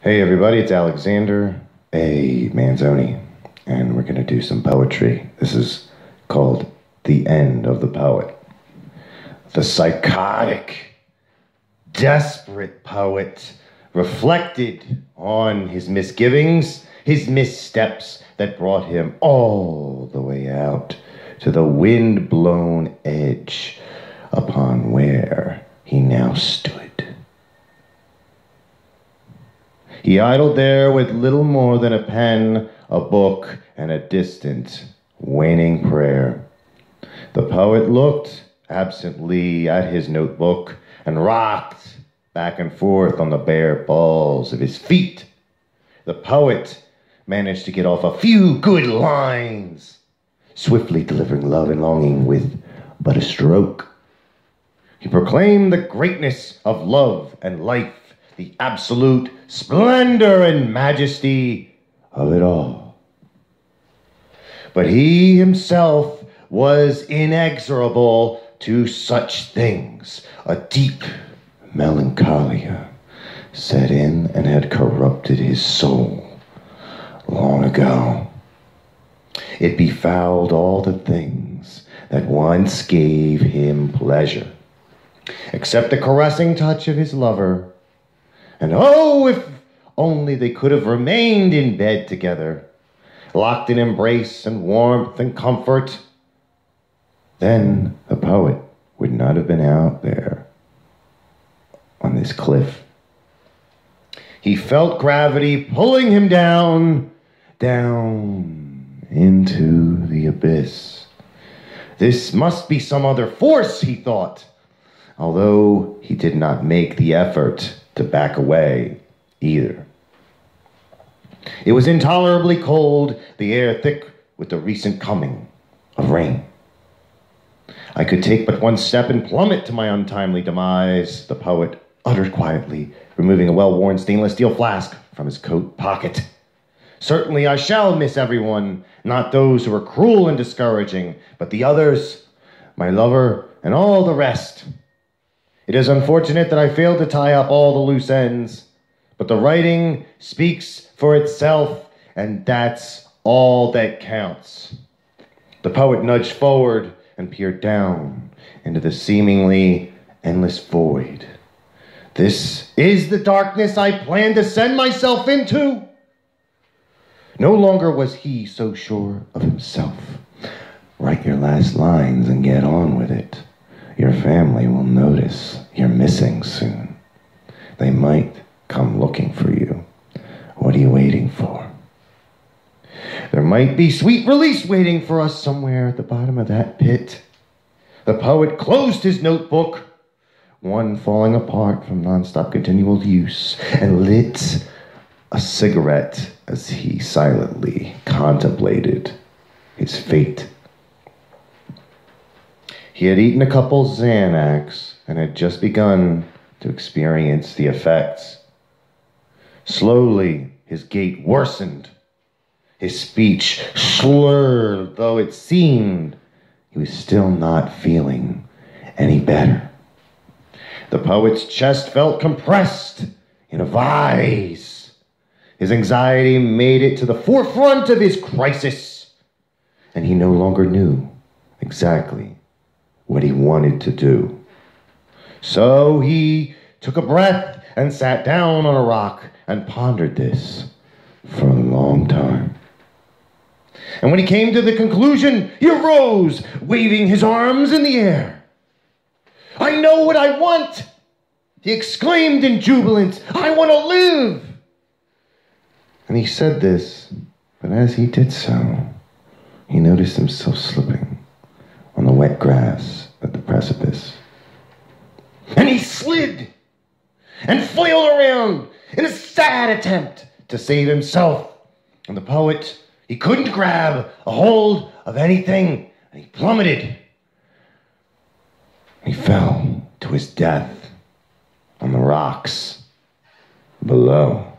Hey everybody, it's Alexander, Manzoni, and we're gonna do some poetry. This is called The End of the Poet. The psychotic, desperate poet reflected on his misgivings, his missteps that brought him all the way out to the wind-blown edge upon where he now stood. He idled there with little more than a pen, a book, and a distant, waning prayer. The poet looked absently at his notebook and rocked back and forth on the bare balls of his feet. The poet managed to get off a few good lines, swiftly delivering love and longing with but a stroke. He proclaimed the greatness of love and life, the absolute splendor and majesty of it all. But he himself was inexorable to such things. A deep melancholia set in and had corrupted his soul long ago. It befouled all the things that once gave him pleasure, except the caressing touch of his lover. And oh, if only they could have remained in bed together, locked in embrace and warmth and comfort. Then the poet would not have been out there on this cliff. He felt gravity pulling him down into the abyss. This must be some other force, he thought, although he did not make the effort to back away either. It was intolerably cold, the air thick with the recent coming of rain. I could take but one step and plummet to my untimely demise, the poet uttered quietly, removing a well-worn stainless steel flask from his coat pocket. Certainly I shall miss everyone, not those who are cruel and discouraging, but the others, my lover, and all the rest. It is unfortunate that I failed to tie up all the loose ends, but the writing speaks for itself, and that's all that counts. The poet nudged forward and peered down into the seemingly endless void. This is the darkness I planned to send myself into. No longer was he so sure of himself. Write your last lines and get on with it. Your family will notice you're missing soon. They might come looking for you. What are you waiting for? There might be sweet release waiting for us somewhere at the bottom of that pit. The poet closed his notebook, one falling apart from nonstop continual use, and lit a cigarette as he silently contemplated his fate. He had eaten a couple Xanax and had just begun to experience the effects. Slowly, his gait worsened. His speech slurred, though it seemed he was still not feeling any better. The poet's chest felt compressed in a vise. His anxiety made it to the forefront of his crisis, and he no longer knew exactly what he wanted to do. So he took a breath and sat down on a rock and pondered this for a long time. And when he came to the conclusion, he arose, waving his arms in the air. "I know what I want!" he exclaimed in jubilance. "I want to live!" And he said this, but as he did so, he noticed himself slipping on the wet grass at the precipice. And he slid and flailed around in a sad attempt to save himself. And the poet, he couldn't grab a hold of anything, and he plummeted. He fell to his death on the rocks below.